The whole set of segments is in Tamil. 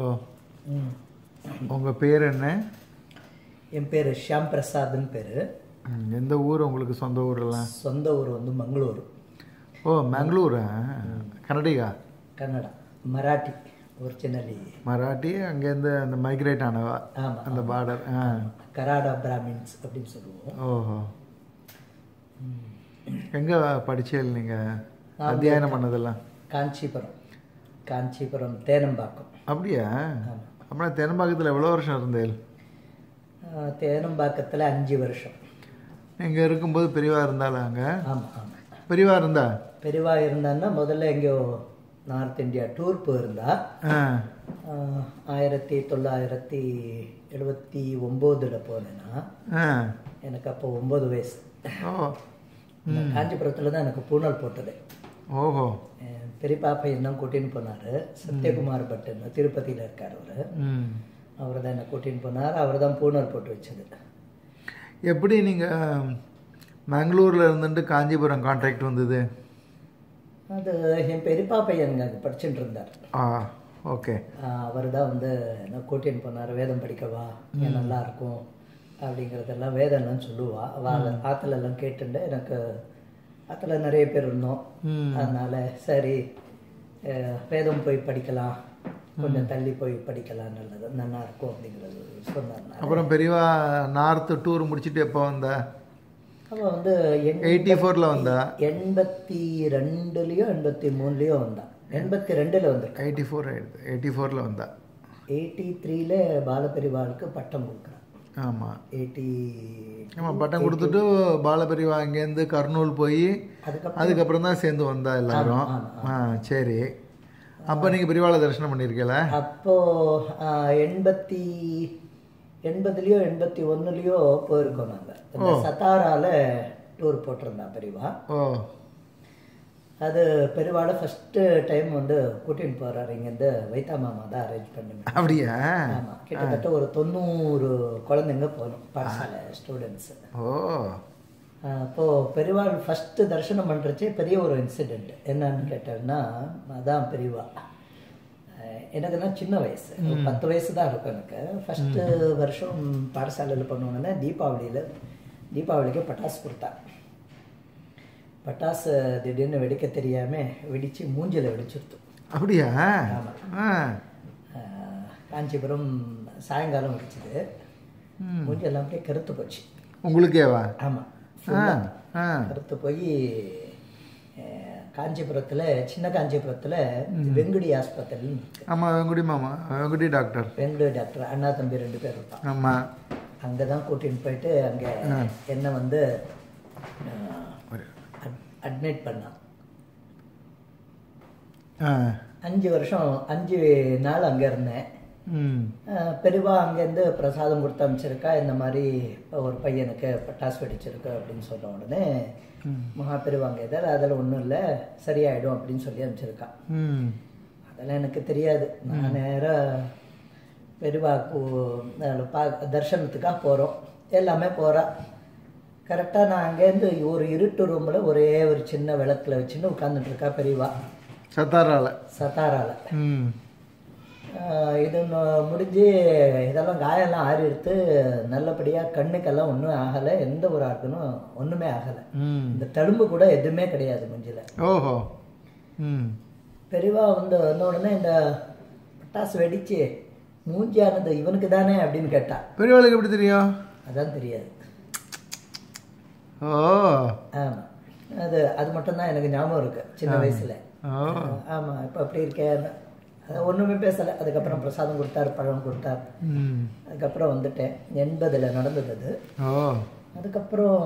ஓ, உங்கள் பேர் என்ன? என் பேர் ஷியாம்பிரசாத்னு பேர். எந்த ஊர் உங்களுக்கு? சொந்த ஊரெல்லாம்? சொந்த ஊர் வந்து மங்களூர். ஓ, மங்களூரா? கன்னடிகா? கன்னடா, மராட்டி ஒரிஜினலி. மராட்டி அங்கேருந்து அந்த மைக்ரேட் ஆனவா? ஆமாம், அந்த பார்டர். கராடா பிராமின்ஸ் அப்படின்னு சொல்லுவோம். ஓஹோ. எங்கே படிச்சீங்க நீங்கள் அத்தியாயனம் பண்ணதெல்லாம்? காஞ்சிபுரம் தேனம்பாக்கம். அப்படியா? அப்படின்னா தேனம்பாக்கத்தில் எவ்வளோ வருஷம் இருந்தேன்? தேனம்பாக்கத்தில் 5 வருஷம். இங்கே இருக்கும்போது பெரியவா இருந்தாலும் அங்கே? ஆமாம் ஆமாம். பெரியவா இருந்தா? பெரியவா இருந்தான்னா முதல்ல எங்கேயோ நார்த் இந்தியா டூர் போயிருந்தா. 1979 போனேன்னா எனக்கு அப்போ 9 வயசு. காஞ்சிபுரத்தில் தான் எனக்கு பூனல் போட்டது. ஓஹோ. பெரியப்பா பையன் தான் கூட்டின்னு போனார். சத்யகுமார் பட்டுன்னு திருப்பதியில் இருக்கார் அவர். அவர் தான் என்னை கூட்டின்னு போனார். அவர் தான் பூனல் போட்டு வச்சது. எப்படி நீங்கள் பெங்களூரில் இருந்துட்டு காஞ்சிபுரம் கான்ட்ராக்ட் வந்தது? அது என் பெரியப்பா பையன் அங்கே படிச்சுட்டு இருந்தார். ஓகே. அவர் தான் வந்து என்ன கூட்டின்னு போனார். வேதம் படிக்கவா, ஏன் நல்லா இருக்கும் அப்படிங்கிறதெல்லாம் வேதம்லாம் சொல்லுவா. ஆற்றுல எல்லாம் கேட்டுண்டு எனக்கு ஆற்றுல நிறைய பேர் இருந்தோம். அதனால சரி வேதம் போய் படிக்கலாம், கொஞ்சம் தள்ளி போய் படிக்கலாம், நல்லது நல்லா இருக்கும் அப்படிங்கிறது சொன்னார். அப்புறம் பெரியவா நார்த்து டூர் முடிச்சுட்டு எப்போ வந்தா? அவன் வந்து 84 வந்தா? 82லயோ 83லயோ வந்தா. 82ல் வந்து 84 வந்தா. 83ல பாலபெரிவாளுக்கு பட்டம் கொடுக்குறான். ஆமாம், ஆமாம், பட்டம் கொடுத்துட்டு பாலபெரிவா அங்கேருந்து கர்னூல் போய் அதுக்கப்புறம் தான் சேர்ந்து வந்தா எல்லாரும். சரி. அப்போ நீங்கள் பெரியவாளை தரிசனம் பண்ணியிருக்கீங்களா? அப்போது 80லயோ 81லயோ போயிருக்கோம் நாங்கள். சத்தாரால டூர் போட்டிருந்தான் பெரியவா. அது பெரியவாளை ஃபஸ்ட்டு டைம் வந்து கூட்டின்னு போகிறாரு. இங்கேருந்து வைத்தா மாமா தான் அரேஞ்ச் பண்ணுங்க. அப்படியா? ஆமாம், கிட்டத்தட்ட ஒரு 90 குழந்தைங்க போகணும், பாடசாலை ஸ்டூடெண்ட்ஸு. அப்போது பெரியவாள் ஃபஸ்ட்டு தரிசனம் பண்ணுறச்சே பெரிய ஒரு இன்சிடெண்ட் என்னன்னு கேட்டேன்னா, அதான் பெரியவா எனக்கு தான் சின்ன வயசு, 10 வயசு தான் இருக்கும் எனக்கு. ஃபஸ்ட்டு வருஷம் பாடசாலையில் பண்ணோன்னே தீபாவளிக்கு பட்டாசு கொடுத்தா. பட்டாசு திடீர்னு வெடிக்க தெரியாமல் வெடித்து மூஞ்சில் வெடிச்சிருத்து. அப்படியா? ஆமாம். காஞ்சிபுரம் சாயங்காலம் வெடிச்சிது. மூஞ்செல்லாம் அப்படியே கருத்து போச்சு. உங்களுக்கேவா? ஆமாம், கருத்து போய் காஞ்சிபுரத்தில், சின்ன காஞ்சிபுரத்தில் வெங்குடி ஆஸ்பத்திரி. ஆமாம், வெங்குடி டாக்டர் அண்ணா தம்பி 2 பேர் இருப்பான். ஆமாம், அங்கே தான் கூட்டின்னு போயிட்டு அங்கே என்ன வந்து அட்மிட் பண்ணான். 5 நாள் அங்கே இருந்தேன். பெரியவா அங்கேருந்து பிரசாதம் கொடுத்து அனுப்பிச்சிருக்கா. இந்த மாதிரி ஒரு பையனுக்கு பட்டாசு வெடிச்சிருக்கு அப்படின்னு சொன்ன உடனே மகா பெரியவா அங்கே எதாவது அதில் ஒன்றும் இல்லை, சரியாயிடும் அப்படின்னு சொல்லி அனுப்பிச்சிருக்கா. அதெல்லாம் எனக்கு தெரியாது. நான் நேராக பெரியவா தர்சனத்துக்காக போகிறோம், எல்லாமே போகிறா. கரெக்டாக நான் அங்கேருந்து ஒரு இருட்டு ரூமில் ஒரே ஒரு சின்ன விளக்கில் வச்சுன்னு உட்காந்துட்டு இருக்கா பெரியவா. சத்தாரால இது முடிஞ்சு இதெல்லாம் காயெல்லாம் ஆறி எடுத்து நல்லபடியாக கண்ணுக்கெல்லாம் ஒன்றும் ஆகலை, எந்த ஒரு ஆர்கனும் ஒன்றுமே ஆகலை. இந்த தழும்பு கூட எதுவுமே கிடையாது மூஞ்சில். ஓஹோ. பெரியவா வந்த உடனே இந்த பட்டாசு வெடிச்சு மூஞ்சியானது இவனுக்கு தானே அப்படின்னு கேட்டா. பெரியவாளுக்கு எப்படி தெரியும்? அதான் தெரியாது. ஆமாம், அது மட்டும்தான் எனக்கு ஞாபகம் இருக்கு சின்ன வயசுல. ஆமாம், இப்போ அப்படி இருக்கேன். ஒன்றுமே பேசலை. அதுக்கப்புறம் பிரசாதம் கொடுத்தாரு, பழம் கொடுத்தார். அதுக்கப்புறம் வந்துட்டேன். 80ல் நடந்தது அது. அதுக்கப்புறம்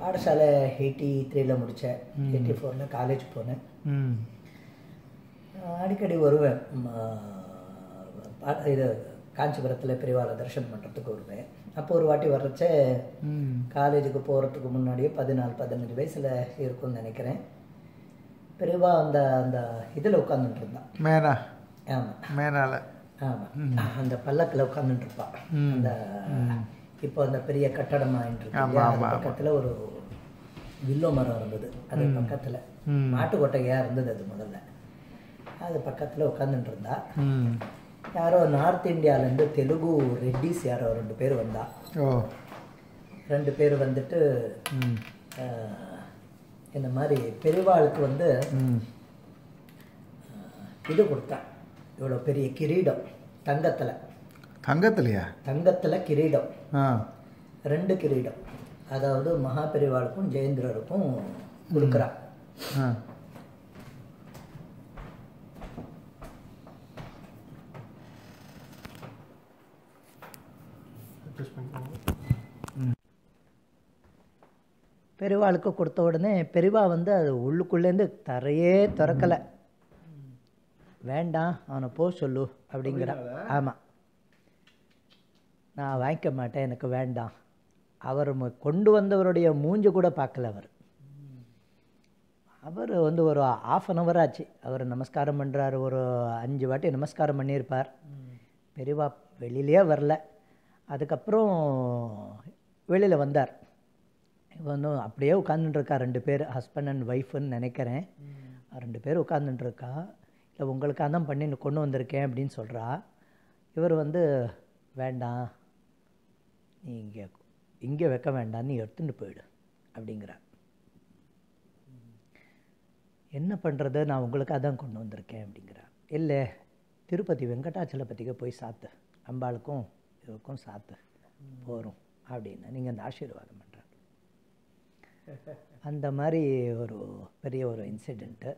பாடசாலை 83ல் முடித்தேன். 84ல் காலேஜ் போனேன். அடிக்கடி வருவேன். இது காஞ்சிபுரத்தில் பெரியவாளை தரிசனம் பண்ணுறதுக்கு வருவேன். அப்போ ஒரு வாட்டி வர்றச்சே காலேஜுக்கு போகிறதுக்கு முன்னாடியே 14-15 வயசில் இருக்கும்னு நினைக்கிறேன். பெரியவா அந்த அந்த இதில் உட்காந்துட்டு இருந்தான். ஆமாம், அந்த பல்லக்கில் உட்காந்துட்டு இருப்பான். அந்த இப்போ அந்த பெரிய கட்டடம் ஆகிட்டு பக்கத்தில் ஒரு வில்லோ மரம் இருந்தது. அது பக்கத்தில் மாட்டு கொட்டையாக இருந்தது. அது முதல்ல அது பக்கத்தில் உட்காந்துட்டு இருந்தா. யாரோ நார்த் இந்தியாவிலேருந்து தெலுங்கு ரெட்டிஸ் யாரோ 2 பேர் வந்தா. 2 பேர் வந்துட்டு இந்த மாதிரி பெரியவாளுக்கு வந்து இது கொடுத்தா, இவ்வளோ பெரிய கிரீடம் தங்கத்தில் கிரீடம், 2 கிரீடம், அதாவது மகா பெரியவாளுக்கும் ஜெயேந்திரருக்கும் கொடுக்குறா. பெரியவாளுக்கு கொடுத்த உடனே பெரியவா வந்து அது உள்ளுக்குள்ளேருந்து தரையே திறக்கலை. வேண்டாம், அவனை போ சொல்லு அப்படிங்கிறான். ஆமாம், நான் வாங்கிக்க மாட்டேன், எனக்கு வேண்டாம். அவர் கொண்டு வந்தவருடைய மூஞ்சி கூட பார்க்கல. அவர் வந்து ஒரு 1/2 hour ஆச்சு. அவர் நமஸ்காரம் பண்ணுறாரு, ஒரு 5 வாட்டி நமஸ்காரம் பண்ணியிருப்பார். பெரியவா வெளியிலே வரல. அதுக்கப்புறம் வெளியில் வந்தார். இன்னும் அப்படியே உட்காந்துட்டுருக்கா. 2 பேர், ஹஸ்பண்ட் அண்ட் ஒய்ஃபுன்னு நினைக்கிறேன். 2 பேர் உட்காந்துட்டுருக்கா. இல்லை, உங்களுக்காக தான் பண்ணி கொண்டு வந்திருக்கேன் அப்படின்னு சொல்கிறா. இவர் வந்து வேண்டாம், நீ இங்கே வைக்க வேண்டாம், நீ எடுத்துகிட்டு போயிடு அப்படிங்கிறார். என்ன பண்ணுறது, நான் உங்களுக்காக தான் கொண்டு வந்திருக்கேன் அப்படிங்கிறார். இல்லை, திருப்பதி வெங்கடாச்சலபதிக்கு போய் சாத்து, அம்பாளுக்கும் இதுக்கும் சாத்து போகிறோம் அப்படின்னு நீங்கள் அந்த ஆசீர்வாதம் பண்ணுறாரு. அந்த மாதிரி ஒரு பெரிய ஒரு இன்சிடெண்ட்டு,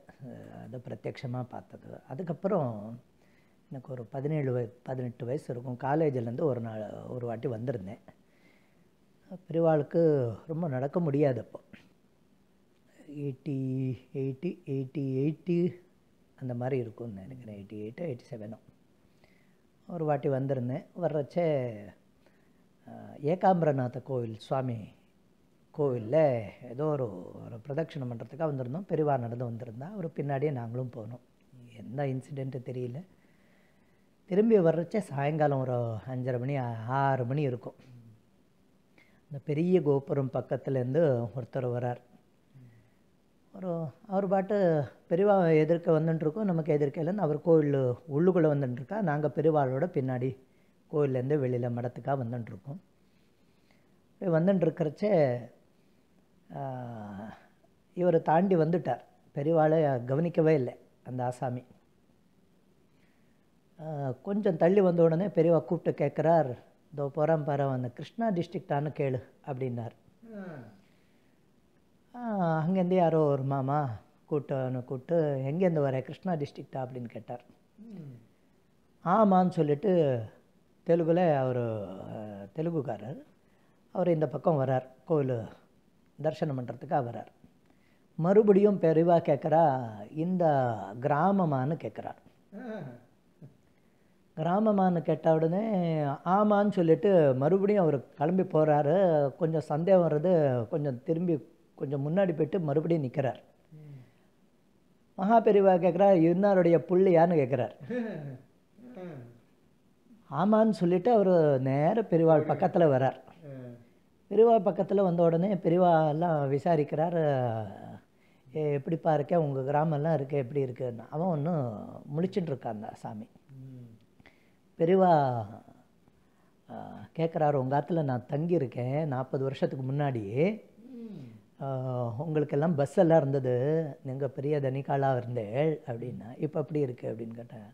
அதை பிரத்யட்சமாக பார்த்தது. அதுக்கப்புறம் எனக்கு ஒரு 18 வயசு இருக்கும். காலேஜிலேருந்து ஒரு வாட்டி வந்திருந்தேன். பெரியவாளுக்கு ரொம்ப நடக்க முடியாது. அப்போ 80 அந்த மாதிரி இருக்கும்னு நினைக்கிறேன். 88 87 ஒரு வாட்டி வந்திருந்தேன். வர்றச்சே ஏகாம்பரநாத கோவில் சுவாமி கோவிலில் ஏதோ ஒரு பிரதட்சணம் பண்ணுறதுக்காக வந்திருந்தோம். பெரியவா நடந்து வந்திருந்தா, அவர் பின்னாடியே நாங்களும் போனோம். எந்த இன்சிடெண்ட்டு தெரியல. திரும்பி வர்றச்சே சாயங்காலம் ஒரு 5:30 மணி 6 மணி இருக்கும். இந்த பெரிய கோபுரம் பக்கத்துலேருந்து ஒருத்தர் வரார். அவர் பாட்டு பெரியவா எதிர்க்க வந்துட்டுருக்கோம், நமக்கு எதிர்க்கலன்னு அவர் கோவில் உள்ளுக்குள்ளே வந்துட்டுருக்கா. நாங்கள் பெரியவாளோட பின்னாடி கோவிலேருந்து வெளியில் மடத்துக்காக வந்துட்டுருக்கோம். வந்துட்டுருக்கிறச்சே இவர் தாண்டி வந்துட்டார். பெரியவாளை கவனிக்கவே இல்லை அந்த ஆசாமி. கொஞ்சம் தள்ளி வந்த உடனே பெரியவா கூப்பிட்டு கேட்குறார், இதோ போகிறான் பாரு, அந்த கிருஷ்ணா டிஸ்ட்ரிக்டானு கேளு அப்படின்னார். அங்கேருந்து யாரோ ஒரு மாமா கூப்பிட்டு எங்கேருந்து வர, கிருஷ்ணா டிஸ்ட்ரிக்டா அப்படின்னு கேட்டார். ஆமான்னு சொல்லிட்டு தெலுங்கில் அவர் தெலுங்குக்காரர். அவர் இந்த பக்கம் வரார், கோவில் தரிசனம் பண்ணுறதுக்காக வரார். மறுபடியும் பெரியவா கேட்குறா, இந்த கிராமமானு கேட்குறார். கிராமமானு கேட்ட உடனே ஆமான்னு சொல்லிட்டு மறுபடியும் அவர் கிளம்பி போகிறாரு. கொஞ்சம் சந்தேகம் வர்றது, கொஞ்சம் திரும்பி கொஞ்சம் முன்னாடி போய்ட்டு மறுபடியும் நிற்கிறார். மகா பெரியவா கேட்குறா, இன்னாருடைய புள்ளியான்னு கேட்குறார். ஆமான்னு சொல்லிவிட்டு அவர் நேர பெரியவாள் பக்கத்தில் வரார். பெரியவா பக்கத்தில் வந்த உடனே பெரியவா எல்லாம் விசாரிக்கிறார், எப்படிப்பா இருக்கேன், உங்கள் கிராமம்லாம் இருக்கே, எப்படி இருக்குன்னு. அவன் ஒன்றும் முழிச்சுட்டு இருக்கான் அந்த சாமி. பெரியவா கேட்குறாரு, உங்கள் ஆற்றுல நான் தங்கியிருக்கேன் 40 வருஷத்துக்கு முன்னாடி, உங்களுக்கெல்லாம் பஸ் எல்லாம் இருந்தது, நீங்கள் பெரிய தனிக்காலாக இருந்தேள் அப்படின்னா, இப்போ எப்படி இருக்குது அப்படின்னு கேட்டேன்.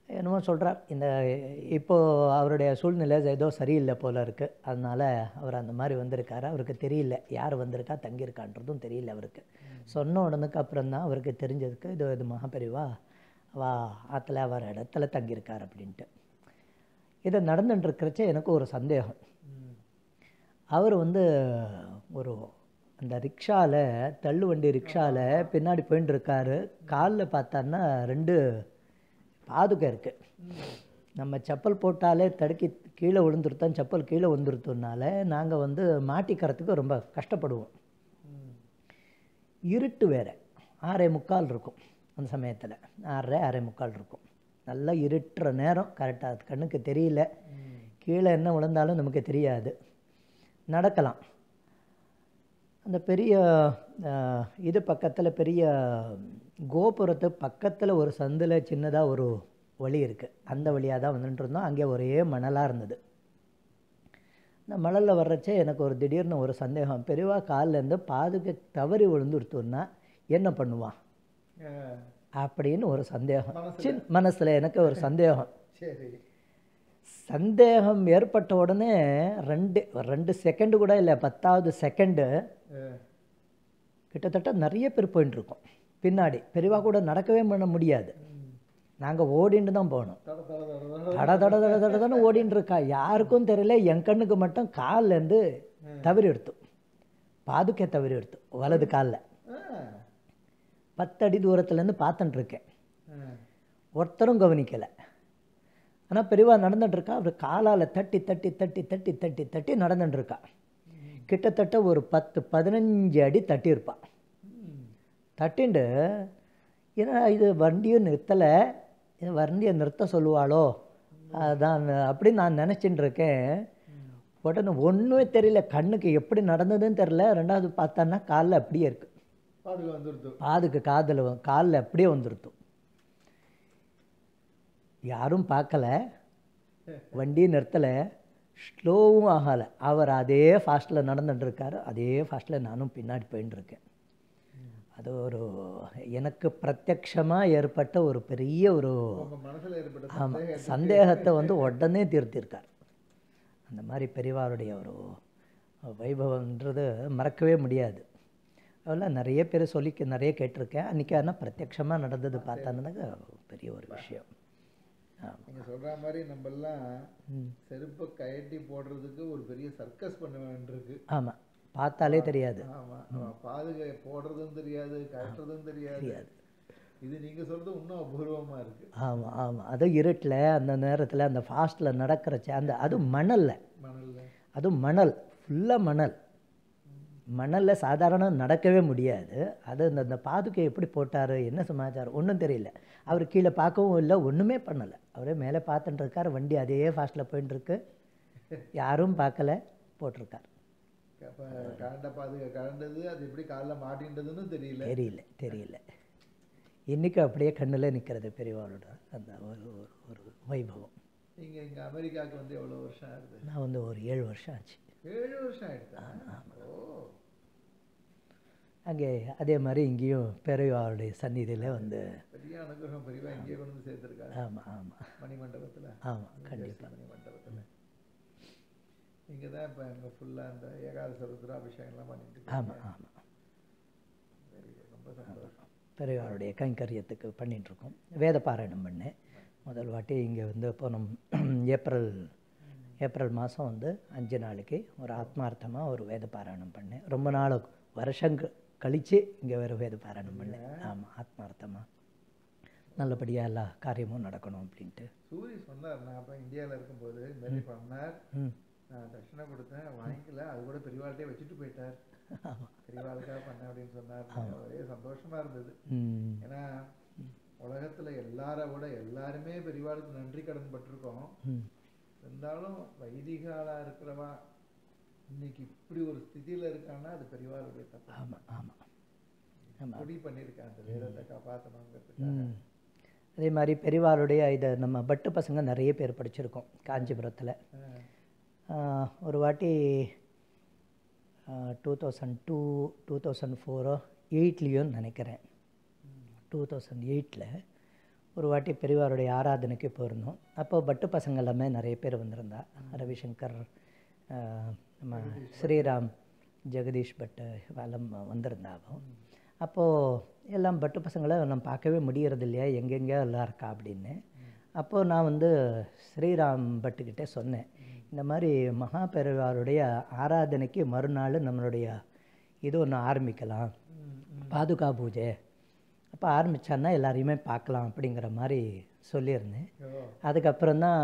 என்னமோ சொல்கிறார், இப்போது அவருடைய சூழ்நிலை ஏதோ சரியில்லை போல் இருக்குது, அதனால் அவர் அந்த மாதிரி வந்திருக்காரு. அவருக்கு தெரியல யார் வந்திருக்கா தங்கியிருக்கான்றதும் தெரியல அவருக்கு. சொன்ன உடனுக்கு அப்புறம்தான் அவருக்கு தெரிஞ்சதுக்கு இது மகாபெரிவா ஆற்றுல அவர் இடத்துல தங்கியிருக்கார் அப்படின்ட்டு. இதை நடந்துட்டுருக்கிறச்சே எனக்கு ஒரு சந்தேகம். அவர் ஒரு அந்த ரிக்ஷாவில், தள்ளுவண்டி ரிக்ஷாவில் பின்னாடி போயின்னு இருக்காரு. காலில் பார்த்தான்னா 2 பாதுகை இருக்குது. நம்ம செப்பல் போட்டாலே தடுக்கி கீழே விழுந்துருத்தோம், செப்பல் கீழே விழுந்துருத்தோம்னால நாங்கள் மாட்டிக்கிறதுக்கு ரொம்ப கஷ்டப்படுவோம். இருட்டு வேறு, 6:45 இருக்கும் அந்த சமயத்தில், 6:45 இருக்கும். நல்லா இருட்டுற நேரம், கரெக்டாக அது கண்ணுக்கு தெரியல, கீழே என்ன விழுந்தாலும் நமக்கு தெரியாது, நடக்கலாம். அந்த பெரிய இது பக்கத்தில் பெரிய கோபுரத்து பக்கத்தில் ஒரு சந்தில் சின்னதாக ஒரு வழி இருக்குது. அந்த வழியாக தான் வந்துட்டு இருந்தோம். அங்கே ஒரே மணலாக இருந்தது. இந்த மணலில் வர்றச்சே எனக்கு ஒரு திடீர்னு ஒரு சந்தேகம். பெரியவா காலிலேருந்து பாதுகை தவறி விழுந்துருத்தோன்னா என்ன பண்ணுவான் அப்படின்னு ஒரு சந்தேகம். மனசில் எனக்கு ஒரு சந்தேகம். சந்தேகம் ஏற்பட்ட உடனே ரெண்டு செகண்டு கூட இல்லை, 10வது செகண்டு கிட்டத்தட்ட நிறைய பேர் போயின்னு இருக்கோம் பின்னாடி. பெரியவா கூட நடக்கவே பண்ண முடியாது. நாங்கள் ஓடின்னு தான் போனோம். தட ஓடின்னு இருக்கா. யாருக்கும் தெரியல. என் கண்ணுக்கு மட்டும் கால்லேருந்து தவறி எடுத்தோம், பாதுகை தவறி எடுத்தோம் வலது காலில். 10 அடி தூரத்துலேருந்து பார்த்துட்டுருக்கேன். ஒருத்தரும் கவனிக்கலை. ஆனால் பெரியவா நடந்துட்டுருக்கா. அவர் காலால் தட்டி தட்டி தட்டி தட்டி தட்டி தட்டி நடந்துட்டுருக்கா. கிட்டத்தட்ட ஒரு 10-15 அடி தட்டியிருப்பாள். தட்டிண்டு ஏன்னா இது வண்டியும் நிறுத்தலை, வண்டியை நிறுத்த சொல்லுவாளோ அதான் அப்படின்னு நான் நினச்சிட்டு இருக்கேன். உடனே ஒன்றுமே தெரியல, கண்ணுக்கு எப்படி நடந்ததுன்னு தெரில. ரெண்டாவது பார்த்தான்னா காலில் அப்படியே இருக்குது. பாதுக்கு காலில் அப்படியே வந்துருத்தோம். யாரும் பார்க்கல, வண்டியும் நிறுத்தலை, ஸ்லோவும் ஆகலை. அவர் அதே ஃபாஸ்ட்டில் நடந்துட்டுருக்காரு. அதே ஃபாஸ்ட்டில் நானும் பின்னாடி போயின்னு. அது ஒரு எனக்கு பிரத்யக்ஷமாக ஏற்பட்ட ஒரு பெரிய ஒரு சந்தேகத்தை உடனே தீர்த்திருக்கார். அந்த மாதிரி பெரியவாருடைய ஒரு வைபவன்றது மறக்கவே முடியாது. அதெல்லாம் நிறைய பேர் நிறைய கேட்டிருக்கேன். அன்றைக்கி ஆனால் பிரத்யக்ஷமாக நடந்தது பார்த்தானதாக பெரிய ஒரு விஷயம். நீங்கள் சொல்கிற மாதிரி நம்மெல்லாம் செருப்பை கயட்டி போடுறதுக்கு ஒரு பெரிய சர்க்கஸ் பண்ண வேண்டியிருக்கு. ஆமாம், பார்த்தாலே தெரியாது. ஆமாம், பாதுகை போடுறதும் தெரியாது, கட்டுறதும் தெரியாது. இது நீங்கள் சொல்கிறது இன்னும் அபூர்வமாக இருக்குது. ஆமாம் ஆமாம், அதுவும் இருட்டில் அந்த நேரத்தில் அந்த ஃபாஸ்ட்டில் நடக்கிறச்ச அதுவும் அதுவும் மணல் ஃபுல்லாக மணலில் சாதாரண நடக்கவே முடியாது. அது அந்த பாதுகை எப்படி போட்டார், என்ன சமாச்சாரம் ஒன்றும் தெரியல. அவர் கீழே பார்க்கவும் இல்லை, ஒன்றுமே பண்ணலை. அவரே மேலே பார்த்துட்டு இருக்கார். வண்டி அதே ஃபாஸ்ட்டில் போயிட்டுருக்கு, யாரும் பார்க்கல, போட்டிருக்கார். பாதுகை கலண்டது, அது எப்படி காலில் மாட்டின்றதுன்னு தெரியல. இன்றைக்கும் அப்படியே கண்ணில் நிற்கிறது பெரியவாளோட அந்த ஒரு வைபவம். நீங்கள் இங்கே அமெரிக்காவுக்கு எவ்வளோ வருஷம் ஆகுது? நான் ஒரு 7 வருஷம் ஆச்சு. 7 வருஷம் ஆகிடுதா? அங்கே அதே மாதிரி இங்கேயும் பெரியவாளுடைய சந்நிதியில் பெரிய அனுகிரகம். பெரியவா இங்கேயே கொண்டு சேர்த்துருக்காங்க. ஆமாம் மணிமண்டபத்தில். ஆமாம், கண்டிப்பாக மணிமண்டபத்தில். நீங்கள் தான் இப்போ எங்கள் ஃபுல்லாக அந்த ஏகாதச ருத்ராபிஷேகம்லாம் பண்ணிட்டு. ஆமாம், ரொம்ப சந்தோஷம். பெரியவாளுடைய கைங்கரியத்துக்கு பண்ணிகிட்ருக்கோம். வேத பாராயணம் பண்ணேன் முதல் வாட்டி இங்கே போனோம். ஏப்ரல் மாதம் 5 நாளைக்கு ஒரு ஆத்மார்த்தமாக ஒரு வேத பாராயணம் பண்ணேன். ரொம்ப நாள் வருஷங்கள் கழித்து இங்கே வேத பாராயணம் பண்ணேன். ஆமாம், ஆத்மார்த்தமாக நல்லபடியாக எல்லா காரியமும் நடக்கணும் அப்படின்ட்டு. சூரிய சொன்னார். நான் அப்போ இந்தியாவில் இருக்கும்போது இந்த பண்ணார். நான் தட்சிணை கொடுத்தேன், வாங்கிக்கல. அது கூட பெரியவாள்கிட்டே வச்சுட்டு போயிட்டார். பெரியவாளுக்காக பண்ண அப்படின்னு சொன்னார். ஒரே சந்தோஷமாக இருந்தது. ஏன்னா உலகத்தில் எல்லாருமே பெரியவாளுக்கு நன்றி கடன் பட்டிருக்கோம். இருந்தாலும் வைதிகாலாக இருக்கிறவா இன்னைக்கு இப்படி ஒரு ஸ்திதியில் இருக்கான்னா அது பெரியவாளுடைய தப்பு. ஆமாம் முடிவு பண்ணியிருக்காங்க அந்த வேதத்தை காப்பாற்றணுங்கிறதுக்காக. அதே மாதிரி பெரியவாளுடைய இதை நம்ம பட்டு பசங்க நிறைய பேர் படிச்சிருக்கோம் காஞ்சிபுரத்தில். ஒரு வாட்டி 2002, 2004, 2008 நினைக்கிறேன். 2008 ஒரு வாட்டி பெரியவாருடைய ஆராதனைக்கு போயிருந்தோம். அப்போ பட்டு பசங்க எல்லாமே நிறைய பேர் வந்திருந்தா. ரவிசங்கர், நம்ம ஸ்ரீராம், ஜெகதீஷ் பட்டு எல்லாம் வந்திருந்தாவோ. அப்போது எல்லாம் பட்டு பசங்களை நம்ம பார்க்கவே முடியறது இல்லையா, எங்கெங்கே எல்லாம் இருக்கா அப்படின்னு. அப்போது நான் ஸ்ரீராம் பட்டுக்கிட்டே சொன்னேன், இந்த மாதிரி மகா பெரியவாருடைய ஆராதனைக்கு மறுநாள் நம்மளுடைய இது ஒன்று ஆரம்பிக்கலாம், பாதுகா பூஜை. அப்போ ஆரம்பித்தான்னா எல்லாரையுமே பார்க்கலாம் அப்படிங்கிற மாதிரி சொல்லியிருந்தேன். அதுக்கப்புறம் தான்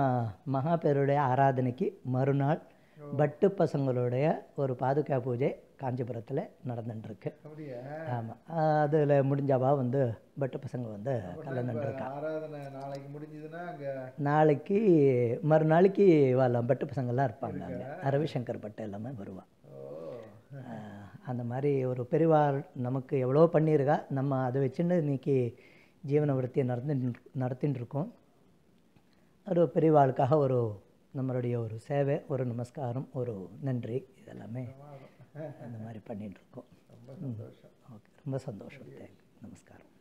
மகா பெரியவருடைய ஆராதனைக்கு மறுநாள் பட்டு பசங்களுடைய ஒரு பாதுகா பூஜை காஞ்சிபுரத்தில் நடந்துட்டுருக்கு. ஆமாம், அதில் முடிஞ்சவா பட்டு பசங்க கலந்துட்டுருக்கா. நாளைக்கு மறுநாளைக்கு பட்டு பசங்கள்லாம் இருப்பாங்க. அங்கே ரவிசங்கர் பட்டு எல்லாமே வருவாள். அந்த மாதிரி ஒரு பெரியவாள் நமக்கு எவ்வளோ பண்ணியிருக்கா. நம்ம அதை வச்சுன்னு இன்றைக்கி ஜீவன விருத்தியை நடத்தின்னு இருக்கோம். ஒரு பெரியவாளுக்காக ஒரு நம்மளுடைய ஒரு சேவை, ஒரு நமஸ்காரம், ஒரு நன்றி, இதெல்லாமே அந்த மாதிரி பண்ணிகிட்டு இருக்கோம். ரொம்ப சந்தோஷம். ஓகே, ரொம்ப சந்தோஷம். தேங்க்யூ. நமஸ்காரம்.